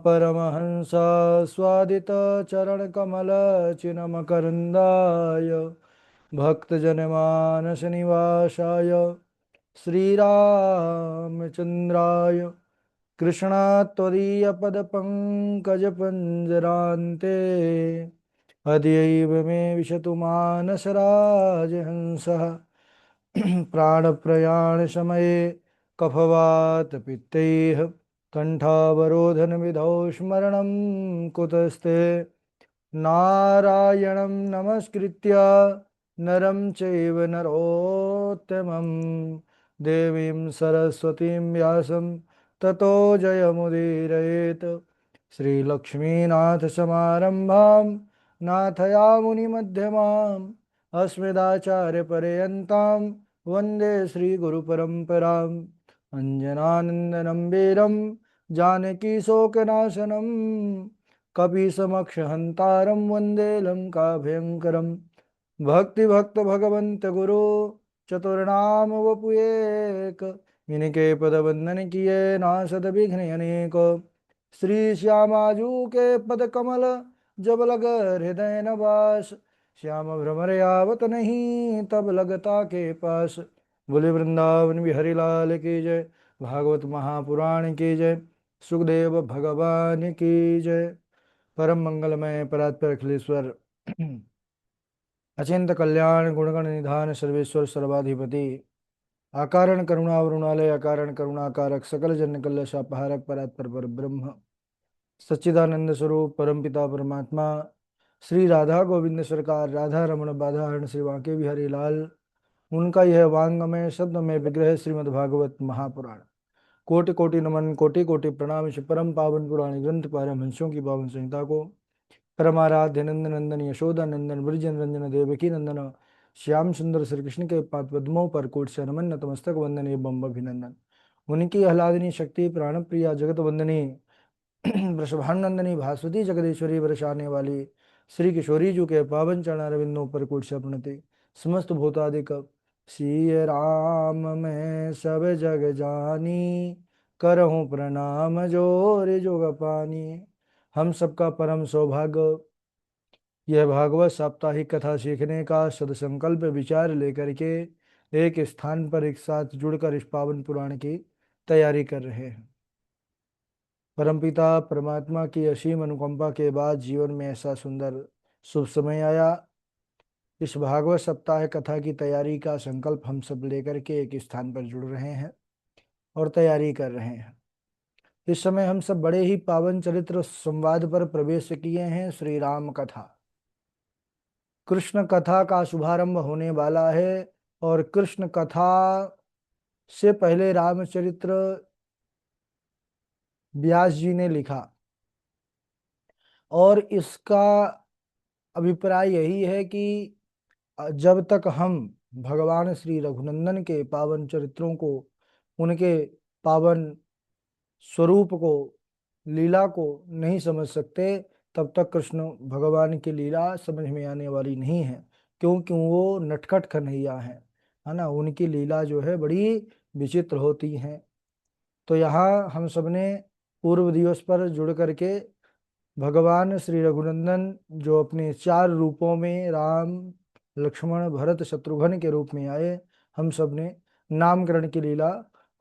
परमहंस स्वादित चरण कमल चिन्मकरंदाय भक्तजनमानस निवासाय श्रीरामचंद्राय कृष्णात्वदीयपदपङ्कजपञ्जरान्ते हद्यैव मे विशतु मानसराजहंसः प्राणप्रयाणसमये कफवातपित्तैः कण्ठावरोधनविधौ स्मरणं कुतस्ते नारायणं नमस्कृत्य नरं चैव नरोत्तमं देवीं सरस्वतीं व्यासं ततो जयमुदीरयेत् श्रीलक्ष्मीनाथसमारम्भां नाथयामुनिमध्यमाम् अस्मदाचार्यपर्यन्तां वन्दे श्रीगुरुपरम्पराम् अञ्जनानन्दनं वीरं जानकीशोकनाशनं कपिसमक्षहन्तारं वन्दे लङ्काभयङ्करं भक्तिभक्त भगवन्त गुरु चतुर्नाम वपुएक इनके पद वंदन किए नासद विघ्न अनेक श्री श्यामाजू के पद कमल जब लग हृदय नवास श्याम भ्रमर आवत नहीं तब लगता के पास। बोले वृंदावन बिहारी लाल की जय, भागवत महापुराण की जय, सुखदेव भगवान की जय। परम मंगलमय परात्पर अखिलेश्वर अचिंत कल्याण गुणगण निधान सर्वेश्वर सर्वाधिपति आकारण करुणावरुणालय अकारण करुणाकारक सकल जन कल्यशापहारक परात्पर पर ब्रह्म सच्चिदानंद स्वरूप परमपिता परमात्मा श्री राधा गोविंद सरकार राधा रमण बाधाहरण श्री वांके बिहारी लाल उनका यह वांगमय शब्द में विग्रह श्रीमद् भागवत महापुराण। कोटि कोटि नमन कोटि कोटि प्रणाम इस परम पावन पुराण ग्रंथ पारमहंसों की पावन संहिता को परमाराध्य नंदन नंदन यशोदा नंदन ब्रजन रंजन देवकी नंदन श्याम सुंदर श्री कृष्ण के पाद पद्मों पर कोट से नमन नतमस्तक वंदन एवं अभिनंदन। उनकी आह्लादिनी शक्ति प्राण प्रिया जगत वंदनी वृषभानंदनी भास्वती जगदीश्वरी बरसाने वाली श्री किशोरी जी के पावन चरण अरविंदों पर कोट से प्रणति समस्त भूतादिक सिय राम मैं सब जग जानी करहूँ प्रणाम जोर जोग पानी। हम सबका परम सौभाग्य यह भागवत साप्ताहिक कथा सीखने का सदसंकल्प विचार लेकर के एक स्थान पर एक साथ जुड़कर इस पावन पुराण की तैयारी कर रहे हैं। परमपिता परमात्मा की असीम अनुकंपा के बाद जीवन में ऐसा सुंदर शुभ समय आया। इस भागवत सप्ताह कथा की तैयारी का संकल्प हम सब लेकर के एक स्थान पर जुड़ रहे हैं और तैयारी कर रहे हैं। इस समय हम सब बड़े ही पावन चरित्र संवाद पर प्रवेश किए हैं। श्री राम कथा कृष्ण कथा का शुभारंभ होने वाला है और कृष्ण कथा से पहले रामचरित्र व्यास जी ने लिखा और इसका अभिप्राय यही है कि जब तक हम भगवान श्री रघुनंदन के पावन चरित्रों को उनके पावन स्वरूप को लीला को नहीं समझ सकते तब तक कृष्ण भगवान की लीला समझ में आने वाली नहीं है, क्योंकि वो नटखट कन्हैया है ना। उनकी लीला जो है बड़ी विचित्र होती है। तो यहाँ हम सबने पूर्व दिवस पर जुड़ करके भगवान श्री रघुनंदन जो अपने 4 रूपों में राम लक्ष्मण भरत शत्रुघ्न के रूप में आए, हम सब ने नामकरण की लीला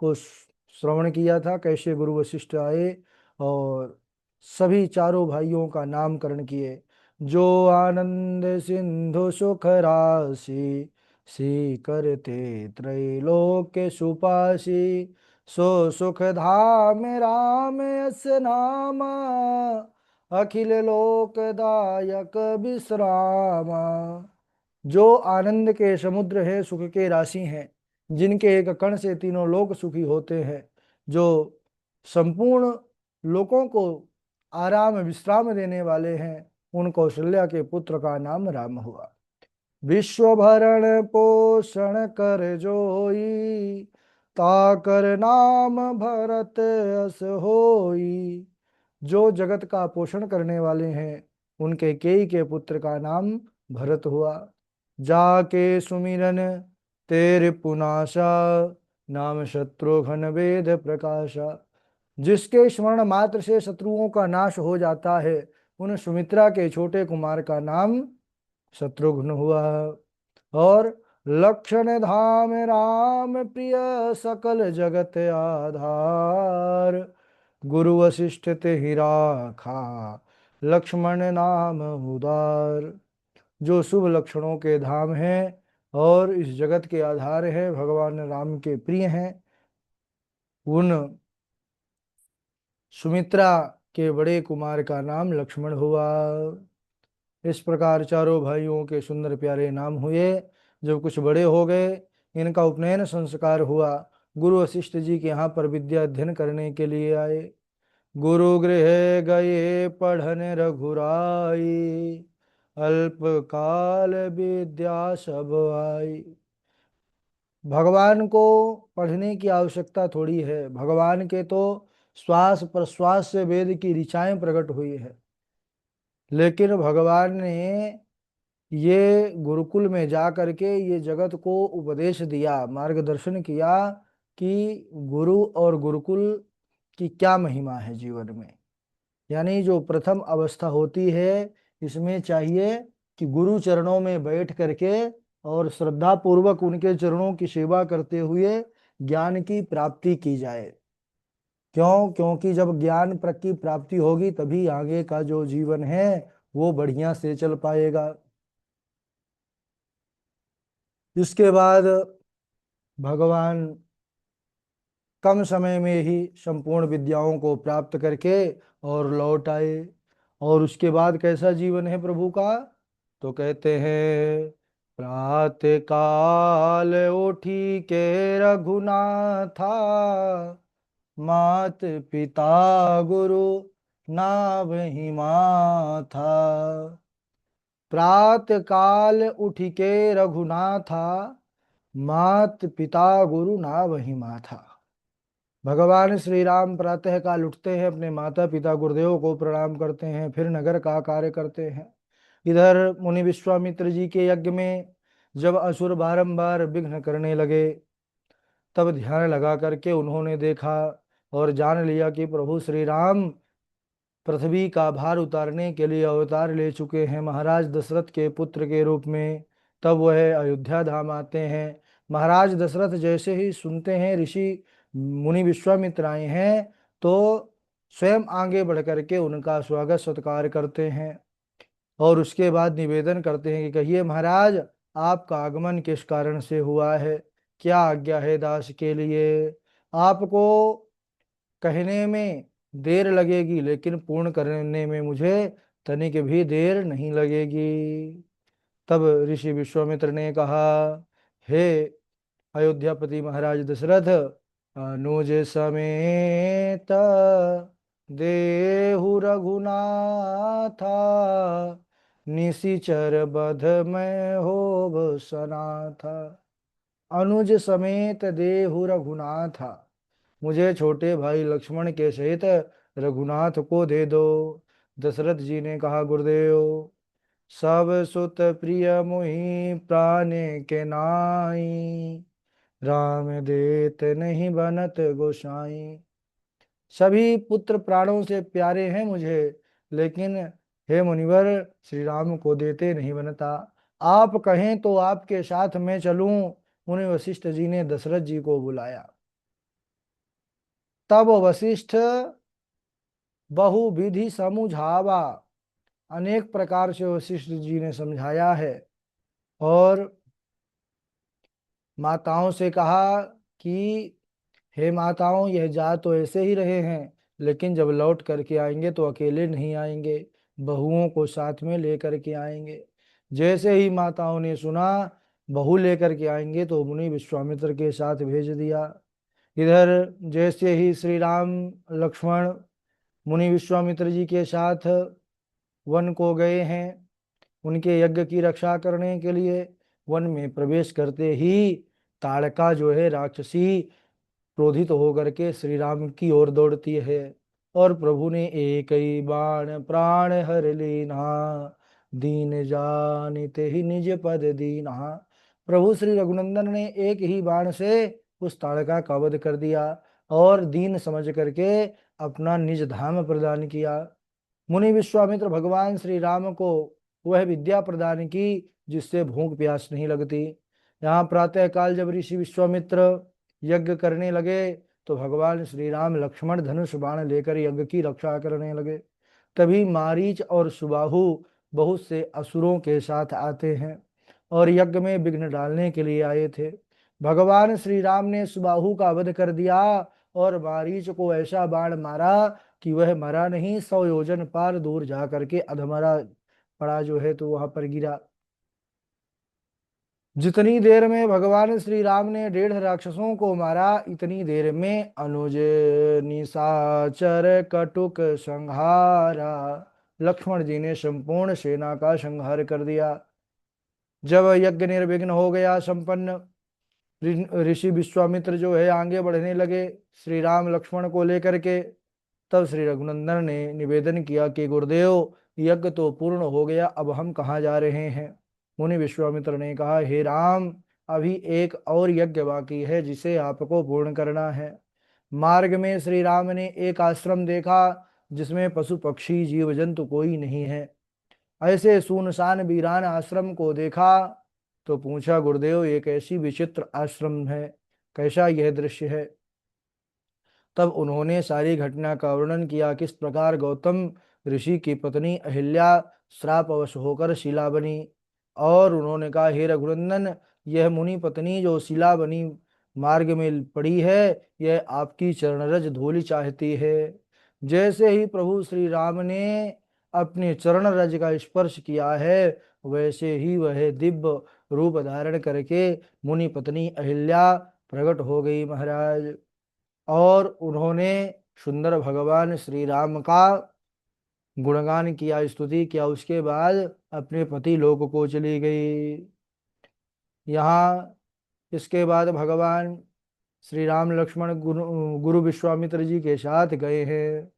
को श्रवण किया था। कैसे गुरु वशिष्ठ आए और सभी चारों भाइयों का नामकरण किए। जो आनंद सिंधु सुख राशि सी करते त्रैलोक्य सुपासी सो सुख धाम राम यस नामा अखिल लोकदायक विश्रामा। जो आनंद के समुद्र है, सुख के राशि हैं, जिनके एक कण से तीनों लोक सुखी होते हैं, जो संपूर्ण लोकों को आराम विश्राम देने वाले हैं, उन कौशल्या के पुत्र का नाम राम हुआ। विश्व भरण पोषण कर जोई ताकर नाम भरत अस होई। जो जगत का पोषण करने वाले हैं, उनके केई के पुत्र का नाम भरत हुआ। जाके सुमिरन तेरे पुनासा नाम शत्रुघ्न वेद प्रकाशा। जिसके स्मरण मात्र से शत्रुओं का नाश हो जाता है, उन सुमित्रा के छोटे कुमार का नाम शत्रुघ्न हुआ। और लक्षण धाम राम प्रिय सकल जगत आधार, गुरु वशिष्ठ ते ही राखा लक्ष्मण नाम उदार। जो शुभ लक्षणों के धाम हैं और इस जगत के आधार हैं, भगवान राम के प्रिय हैं, उन सुमित्रा के बड़े कुमार का नाम लक्ष्मण हुआ। इस प्रकार चारों भाइयों के सुंदर प्यारे नाम हुए। जब कुछ बड़े हो गए, इनका उपनयन संस्कार हुआ। गुरु वशिष्ठ जी के यहाँ पर विद्या अध्ययन करने के लिए आए। गुरु गृह गए पढ़न रघुराई, अल्प काल विद्या सब आई। भगवान को पढ़ने की आवश्यकता थोड़ी है, भगवान के तो श्वास प्रश्वास से वेद की ऋचाएं प्रकट हुई है। लेकिन भगवान ने ये गुरुकुल में जा करके ये जगत को उपदेश दिया, मार्गदर्शन किया कि गुरु और गुरुकुल की क्या महिमा है जीवन में। यानी जो प्रथम अवस्था होती है, इसमें चाहिए कि गुरु चरणों में बैठ करके और श्रद्धा पूर्वक उनके चरणों की सेवा करते हुए ज्ञान की प्राप्ति की जाए। क्यों? क्योंकि जब ज्ञान की प्राप्ति होगी तभी आगे का जो जीवन है वो बढ़िया से चल पाएगा। इसके बाद भगवान कम समय में ही संपूर्ण विद्याओं को प्राप्त करके और लौट आए। और उसके बाद कैसा जीवन है प्रभु का? तो कहते हैं, प्रातः काल उठी के रघुनाथा, मात पिता गुरु नावहि माथा। प्रातः काल उठ के रघुनाथा, मात पिता गुरु नावहि माथा। भगवान श्री राम प्रातः काल उठते हैं, अपने माता पिता गुरुदेव को प्रणाम करते हैं, फिर नगर का कार्य करते हैं। इधर मुनि विश्वामित्र जी के यज्ञ में जब असुर बारंबार विघ्न करने लगे, तब ध्यान लगा करके उन्होंने देखा और जान लिया कि प्रभु श्री राम पृथ्वी का भार उतारने के लिए अवतार ले चुके हैं महाराज दशरथ के पुत्र के रूप में। तब वह अयोध्या धाम आते हैं। महाराज दशरथ जैसे ही सुनते हैं ऋषि मुनि विश्वामित्र आए हैं, तो स्वयं आगे बढ़ करके उनका स्वागत सत्कार करते हैं और उसके बाद निवेदन करते हैं कि कहिए महाराज, आपका आगमन किस कारण से हुआ है, क्या आज्ञा है दास के लिए। आपको कहने में देर लगेगी लेकिन पूर्ण करने में मुझे तनिक भी देर नहीं लगेगी। तब ऋषि विश्वामित्र ने कहा, हे अयोध्यापति महाराज दशरथ, अनुज समेत देहु रघुनाथा, निशिचर बध में होब सनाथा। अनुज समेत देहु रघुनाथा, मुझे छोटे भाई लक्ष्मण के सहित रघुनाथ को दे दो। दशरथ जी ने कहा, गुरुदेव, सब सुत प्रिय मुहि प्राण के नाई, राम देत नहीं बनत गोसाई। सभी पुत्र प्राणों से प्यारे हैं मुझे, लेकिन हे मुनिवर, श्री राम को देते नहीं बनता। आप कहें तो आपके साथ मैं चलूं। मुनि वशिष्ठ जी ने दशरथ जी को बुलाया। तब वशिष्ठ बहु विधि समुझावा, अनेक प्रकार से वशिष्ठ जी ने समझाया है और माताओं से कहा कि हे माताओं, यह जा तो ऐसे ही रहे हैं, लेकिन जब लौट करके आएंगे तो अकेले नहीं आएंगे, बहुओं को साथ में लेकर के आएंगे। जैसे ही माताओं ने सुना बहू लेकर के आएंगे तो मुनि विश्वामित्र के साथ भेज दिया। इधर जैसे ही श्री राम लक्ष्मण मुनि विश्वामित्र जी के साथ वन को गए हैं उनके यज्ञ की रक्षा करने के लिए, वन में प्रवेश करते ही ताड़का जो है राक्षसी क्रोधित होकर के श्री राम की ओर दौड़ती है और प्रभु ने एक ही बाण प्राण हर लीना, दीन जानिते ही निज पद दीना। प्रभु श्री रघुनंदन ने एक ही बाण से उस ताड़का का वध कर दिया। और दीन समझ करके अपना निज धाम प्रदान किया। मुनि विश्वामित्र भगवान श्री राम को वह विद्या प्रदान की जिससे भूख प्यास नहीं लगती। यहाँ प्रातः काल जब ऋषि विश्वामित्र यज्ञ करने लगे तो भगवान श्री राम लक्ष्मण धनुष बाण लेकर यज्ञ की रक्षा करने लगे। तभी मारीच और सुबाहु बहुत से असुरों के साथ आते हैं और यज्ञ में विघ्न डालने के लिए आए थे। भगवान श्री राम ने सुबाहु का वध कर दिया और मारीच को ऐसा बाण मारा कि वह मरा नहीं, 100 योजन पार दूर जा करके अधमरा पड़ा जो है तो वहां पर गिरा। जितनी देर में भगवान श्री राम ने 1.5 राक्षसों को मारा, इतनी देर में अनुज निशाचर कटुक संहारा, लक्ष्मण जी ने संपूर्ण सेना का संहार कर दिया। जब यज्ञ निर्विघ्न हो गया संपन्न, ऋषि विश्वामित्र जो है आगे बढ़ने लगे श्री राम लक्ष्मण को लेकर के। तब श्री रघुनंदन ने निवेदन किया कि गुरुदेव, यज्ञ तो पूर्ण हो गया, अब हम कहाँ जा रहे हैं। मुनि विश्वामित्र ने कहा, हे राम, अभी एक और यज्ञ बाकी है जिसे आपको पूर्ण करना है। मार्ग में श्री राम ने एक आश्रम देखा जिसमें पशु पक्षी जीव जंतु कोई नहीं है। ऐसे सुनसान वीरान आश्रम को देखा तो पूछा, गुरुदेव ये कैसी विचित्र आश्रम है, कैसा यह दृश्य है। तब उन्होंने सारी घटना का वर्णन किया, किस प्रकार गौतम ऋषि की पत्नी अहिल्या श्रापवश होकर शिला बनी। और उन्होंने कहा, हे रघुनंदन, यह मुनि पत्नी जो शिला बनी मार्ग में पड़ी है, यह आपकी चरणरज धूलि चाहती है। जैसे ही प्रभु श्री राम ने अपने चरण रज का स्पर्श किया है, वैसे ही वह दिव्य रूप धारण करके मुनि पत्नी अहिल्या प्रकट हो गई महाराज। और उन्होंने सुंदर भगवान श्री राम का गुणगान किया, स्तुति किया। उसके बाद अपने पति लोक को चली गई। यहाँ इसके बाद भगवान श्री राम लक्ष्मण गुरु विश्वामित्र जी के साथ गए हैं।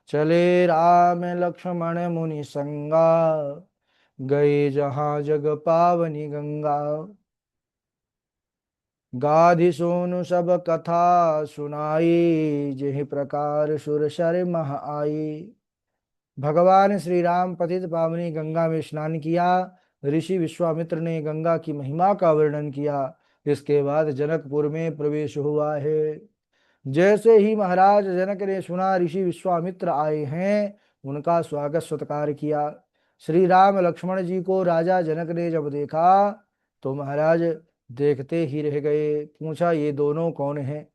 चले राम लक्ष्मण मुनि संगा, गए जहाँ जग पावनी गंगा। गाधि सोनु सब कथा सुनाई, जिहि प्रकार सुर सर मह आई। भगवान श्री राम पतित पावनी गंगा में स्नान किया। ऋषि विश्वामित्र ने गंगा की महिमा का वर्णन किया। इसके बाद जनकपुर में प्रवेश हुआ है। जैसे ही महाराज जनक ने सुना ऋषि विश्वामित्र आए हैं, उनका स्वागत सत्कार किया। श्री राम लक्ष्मण जी को राजा जनक ने जब देखा तो महाराज देखते ही रह गए। पूछा, ये दोनों कौन हैं।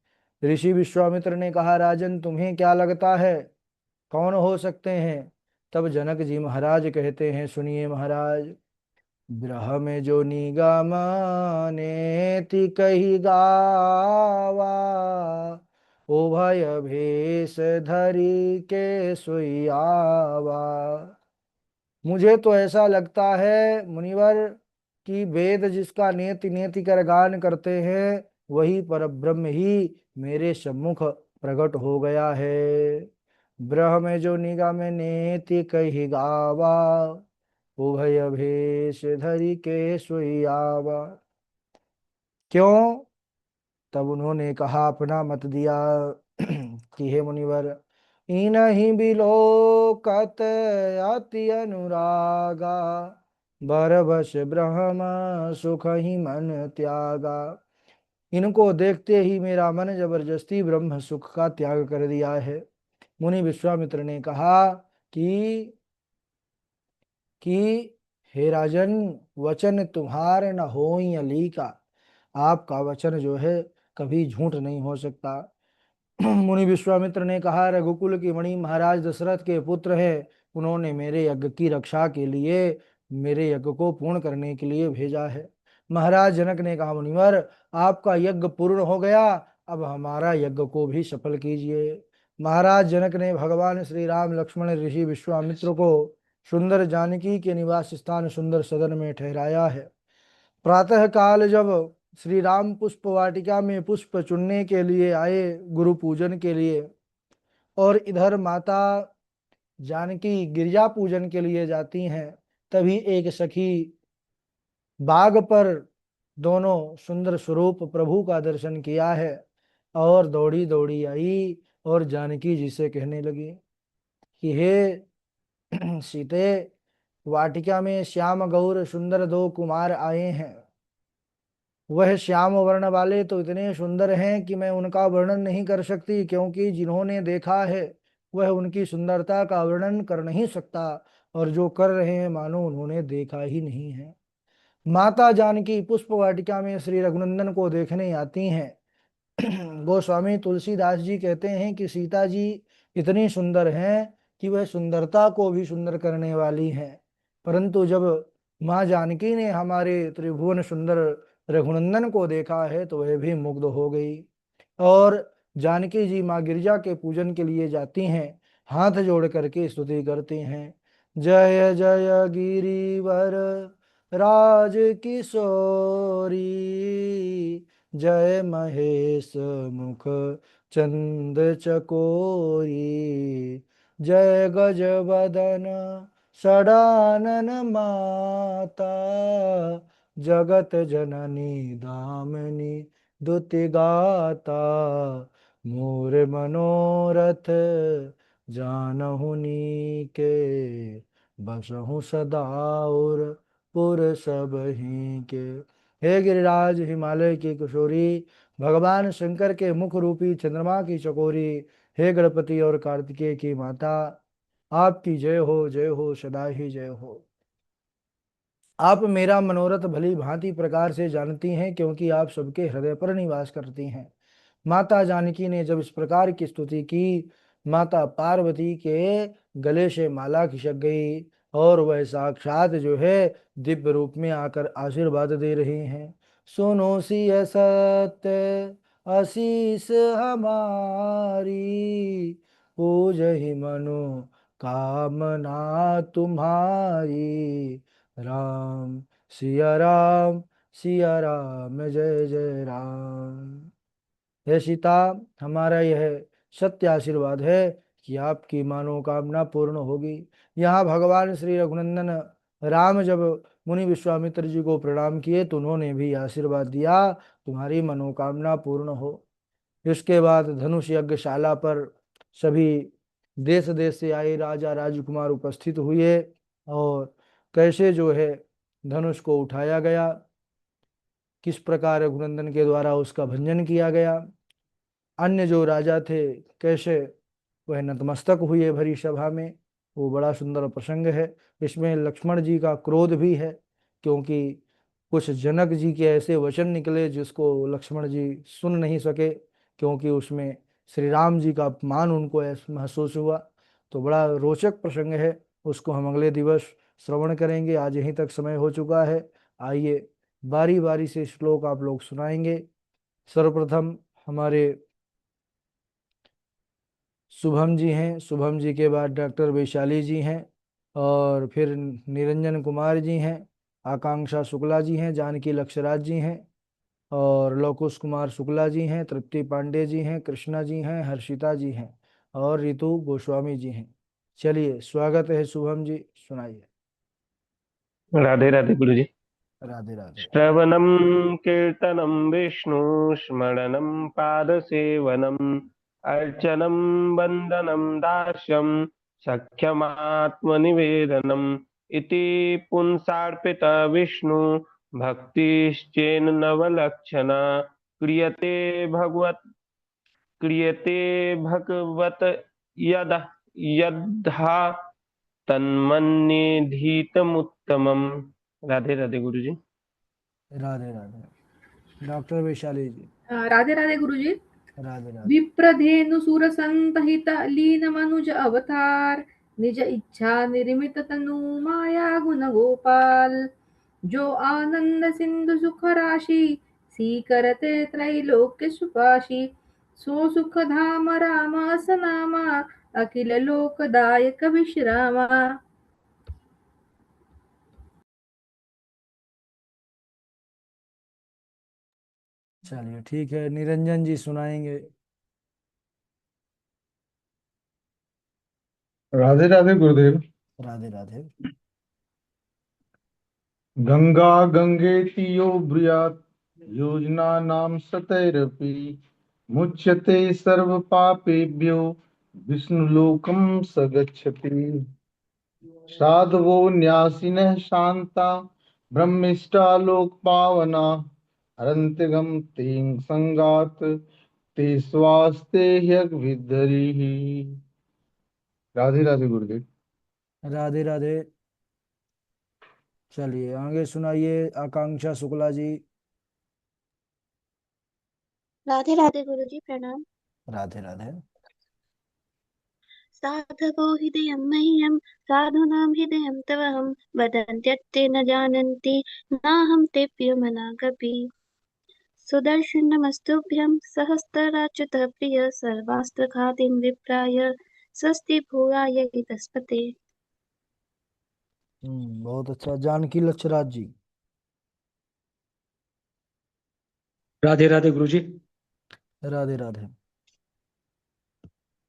ऋषि विश्वामित्र ने कहा, राजन तुम्हें क्या लगता है कौन हो सकते हैं। तब जनक जी महाराज कहते हैं, सुनिए महाराज। ब्रह में जो निगम नेति कही गावा, उभय भेष धरी के सोई आवा। मुझे तो ऐसा लगता है मुनिवर कि वेद जिसका नेति नेति कर गान करते हैं, वही परब्रह्म ही मेरे सम्मुख प्रकट हो गया है। ब्रह्म जो निगम नेति कही गावा, उभय भेष धरि के सोई आवा। क्यों। तब उन्होंने कहा, अपना मत दिया कि हे मुनिवर, इनहि बिलोकत अति अनुरागा, बरबस ब्रह्म सुख ही मन त्यागा। इनको देखते ही मेरा मन जबरदस्ती ब्रह्म सुख का त्याग कर दिया है। मुनि विश्वामित्र ने कहा कि हे राजन, वचन तुम्हार न होई अली का। आपका वचन जो है कभी झूठ नहीं हो सकता। मुनि विश्वामित्र ने कहा, रघुकुल की मणि महाराज दशरथ के पुत्र हैं, उन्होंने मेरे यज्ञ की रक्षा के लिए मेरे यज्ञ को पूर्ण करने के लिए भेजा है। महाराज जनक ने कहा, मुनिवर आपका यज्ञ पूर्ण हो गया, अब हमारा यज्ञ को भी सफल कीजिए। महाराज जनक ने भगवान श्री राम लक्ष्मण ऋषि विश्वामित्र को सुंदर जानकी के निवास स्थान सुंदर सदन में ठहराया है। प्रातः काल जब श्री राम पुष्प वाटिका में पुष्प चुनने के लिए आए गुरु पूजन के लिए, और इधर माता जानकी गिरजा पूजन के लिए जाती हैं, तभी एक सखी बाग पर दोनों सुंदर स्वरूप प्रभु का दर्शन किया है और दौड़ी दौड़ी आई और जानकी जी से कहने लगी कि हे सीते, वाटिका में श्याम गौर सुंदर दो कुमार आए हैं। वह श्याम वर्ण वाले तो इतने सुंदर हैं कि मैं उनका वर्णन नहीं कर सकती, क्योंकि जिन्होंने देखा है वह उनकी सुंदरता का वर्णन कर नहीं सकता, और जो कर रहे हैं मानो उन्होंने देखा ही नहीं है। माता जानकी पुष्प वाटिका में श्री रघुनंदन को देखने आती हैं। गोस्वामी तुलसीदास जी कहते हैं कि सीता जी इतनी सुंदर हैं कि वह सुंदरता को भी सुंदर करने वाली हैं। परंतु जब माँ जानकी ने हमारे त्रिभुवन सुंदर रघुनंदन को देखा है तो वह भी मुग्ध हो गई। और जानकी जी माँ गिरजा के पूजन के लिए जाती हैं, हाथ जोड़ करके स्तुति करती हैं। जय जय गिरिवर राज किशोरी, जय महेश मुख चंद चकोरी, जय गज बदन षडानन माता, जगत जननी दामिनी दुति गाता, मोर मनोरथ जानहु नीके, बसहु सदा और पुर सब ही के। हे गिरिराज हिमालय की किशोरी, भगवान शंकर के मुख रूपी चंद्रमा की चकोरी, हे गणपति और कार्तिकेय की माता, आपकी जय हो सदा ही जय हो। आप मेरा मनोरथ भली भांति प्रकार से जानती हैं, क्योंकि आप सबके हृदय पर निवास करती हैं। माता जानकी ने जब इस प्रकार की स्तुति की, माता पार्वती के गले से माला खिसक गई और वह साक्षात जो है दिव्य रूप में आकर आशीर्वाद दे रही हैं। सुनो सिय सत्य आशीष हमारी, पूजहि मनु कामना तुम्हारी, राम सिया राम, सिया राम जय जय राम। हे सीता, हमारा यह सत्य आशीर्वाद है कि आपकी मनोकामना पूर्ण होगी। यहाँ भगवान श्री रघुनंदन राम जब मुनि विश्वामित्र जी को प्रणाम किए तो उन्होंने भी आशीर्वाद दिया, तुम्हारी मनोकामना पूर्ण हो। इसके बाद धनुष यज्ञशाला पर सभी देश देश से आए राजा राजकुमार उपस्थित हुए, और कैसे जो है धनुष को उठाया गया, किस प्रकार रघुनंदन के द्वारा उसका भंजन किया गया, अन्य जो राजा थे कैसे वह नतमस्तक हुए भरी सभा में, वो बड़ा सुंदर प्रसंग है। इसमें लक्ष्मण जी का क्रोध भी है, क्योंकि कुछ जनक जी के ऐसे वचन निकले जिसको लक्ष्मण जी सुन नहीं सके, क्योंकि उसमें श्री राम जी का अपमान उनको महसूस हुआ। तो बड़ा रोचक प्रसंग है, उसको हम अगले दिवस श्रवण करेंगे। आज यहीं तक समय हो चुका है। आइए बारी बारी से श्लोक आप लोग सुनाएंगे। सर्वप्रथम हमारे शुभम जी हैं, शुभम जी के बाद डॉक्टर वैशाली जी हैं, और फिर निरंजन कुमार जी हैं, आकांक्षा शुक्ला जी हैं, जानकी लक्षराज जी हैं, और लवकुश कुमार शुक्ला जी हैं, तृप्ति पांडे जी हैं, कृष्णा जी हैं, हर्षिता जी हैं, और रितु गोस्वामी जी हैं। चलिए स्वागत है शुभम जी, सुनाइए। राधे राधे गुरु जी। राधे राधे। श्रवणं कीर्तनं विष्णु स्मरणं पादसेवनम् अर्चनं वन्दनं दास्यं सख्यमात्मनिवेदनम् इति पुंसार्पित विष्णु भक्तिश्चेन नवलक्षणा क्रियते भगवत क्रियते भगवत यद यद्धा तन्मन्येधीतमुत्तमम्। राधे राधे गुरु जी। राधे राधे। डॉक्टर वैशाली जी। राधे राधे गुरुजी। राधे राधे। विप्रधेनु सुर संतहित लीन मनुज अवतार, निज इच्छा निर्मित तनु माया गुण गोपाल, जो आनंद सिंधु सुख राशि, सीकरते त्रैलोक्य सुपाशी, सो सुख धाम राम असनामा, अखिल लोकदायक विश्रामा। चलिए ठीक है, निरंजन जी सुनाएंगे। राधे राधे गुरुदेव। राधे राधे। गंगा गंगेति यो ब्रूयात् योजना नाम सतैरपि मुच्यते सर्वपापेभ्यो विष्णुलोकं स गच्छति। साधवो न्यासिनः शान्ता ब्रह्मिष्ठा लोकपावना हरन्त्यगं तें संगात् ते स्वास्ते ह्यग्विद्धरिः। राधे राधे गुरुदेव। राधे राधे। चलिए आगे सुनाइए आकांक्षा शुक्ला जी। राधे राधे गुरुजी प्रणाम। राधे राधे। साधवो हृदयं मह्यं साधूनां हृदयं तवहं वदन्त्यत्ते न जानन्ति नाहं तेऽप्यमनागपि। सुदर्शन नमस्तुभ्यं सहस्राच्युतः प्रिय सर्वास्त्रघातिं विप्राय स्वस्ति भूयाय तस्पते। बहुत अच्छा। जानकी लक्षराज जी। राधे राधे गुरुजी। राधे राधे।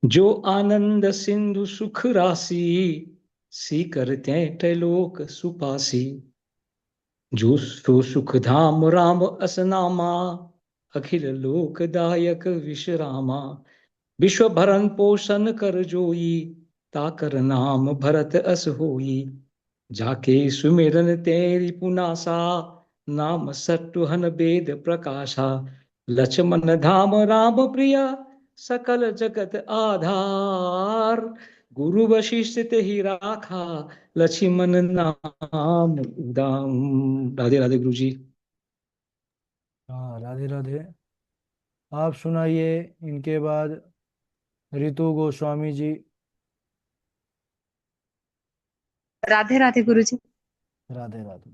जो आनंद सिंधु सुख राशि सी करते त्रैलोक सुपासी। जो सो सुख धाम राम असनामा अखिल लोकदायक विश्रामा। विश्व भरण पोषण कर जोई ताकर नाम भरत अस होई। जाके सुमिरन तेरी पुनासा नाम सत्वहन वेद प्रकाशा। लक्ष्मण धाम राम प्रिया सकल जगत आधार। गुरु वशिष्ठ ते ही राखा लक्ष्मण नाम उदाम। राधे राधे गुरु जी। हाँ राधे राधे। आप सुनाइए इनके बाद रितु गोस्वामी जी। राधे राधे गुरुजी। राधे राधे।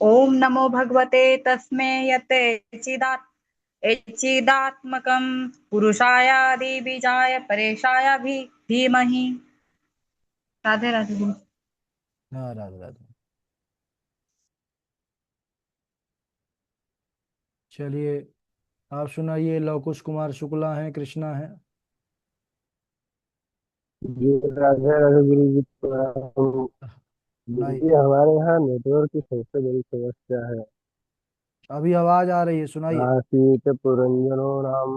ओम नमो भगवते तस्मै यते चिदात्मकं पुरुषायादि बीजाय परेशाय भी धीमहि। राधे राधे गुरु। हाँ राधे राधे। चलिए आप सुनाइए लवकुश कुमार शुक्ला हैं कृष्णा हैं। जी राधे राधे गुरु जी प्रणाम। गुरु सुनाइए। जी हमारे यहाँ नेटवर्क की सबसे बड़ी समस्या है। अभी आवाज आ रही है सुनाइए। आसीत पुरंजनो नाम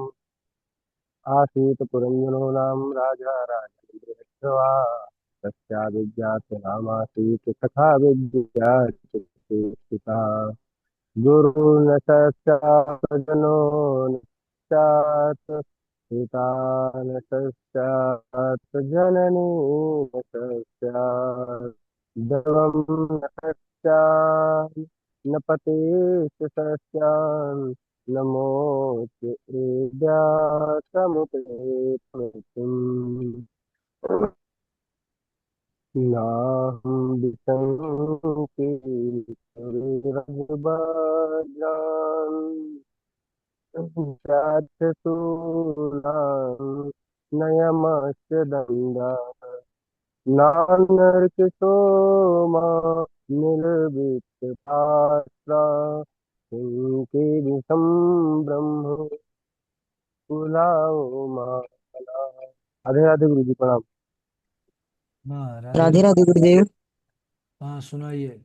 आसीत पुरंजनो नाम राजा राजेन्द्रवा तस्या विद्यात् नामासीत तथा विद्या गुरु न सच्चाजनो न सच्चात् पिता न सच्चात् जननी न सच्चात् दैवं न सच्चात् न पतिः सच्चात् न मोक्ष एद्यासमुपैति मृत्युम् नाहं विशङ्के जातशूलां नयमस्य दण्डः नानर्किशोमा निर्वित्तपात्रा किङ्के विषं ब्रह्म कुलाओ माला। राधे राधे गुरु जी प्रणाम। हाँ राधे राधे राधे। राधे गुरुदेव। हाँ सुनाइए।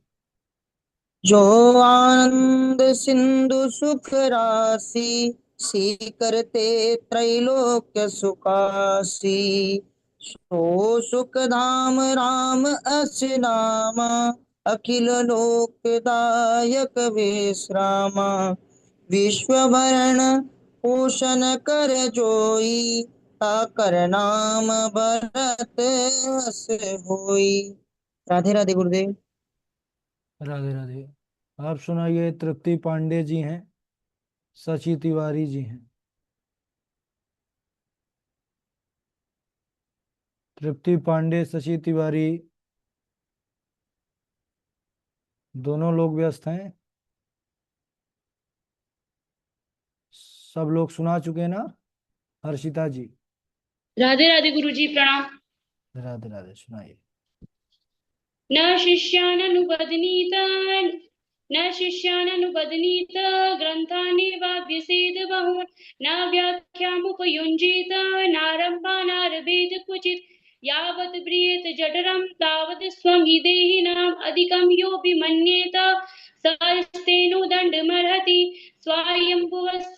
जो आनंद सिंधु सुख राशि सी करते त्रैलोक्य सुखासी। सो सुख धाम राम अस नामा अखिल लोकदायक विश्रामा। विश्व भरण पोषण कर जोई ताकर नाम भरत अस होई। राधे राधे गुरुदेव। राधे राधे। आप सुनाइए तृप्ति पांडे जी हैं शशि तिवारी जी हैं। तृप्ति पांडे शशि तिवारी दोनों लोग व्यस्त हैं। सब लोग सुना चुके हैं ना। हर्षिता जी। राधे राधे गुरुजी प्रणाम। राधे राधे सुनाइए। न शिष्याननुबध्नीत न शिष्याननुबध्नीत ग्रन्थानि वाभ्यसेद बहुन् न व्याख्यामुपयुञ्जीत नारम्भानारभेद क्वचित् यावत् ब्रियेत जठरं तावत् स्वं हि देहिनाम् अधिकं योऽपि मन्येत स स्तेनो दण्डमर्हति स्वायम्भुवः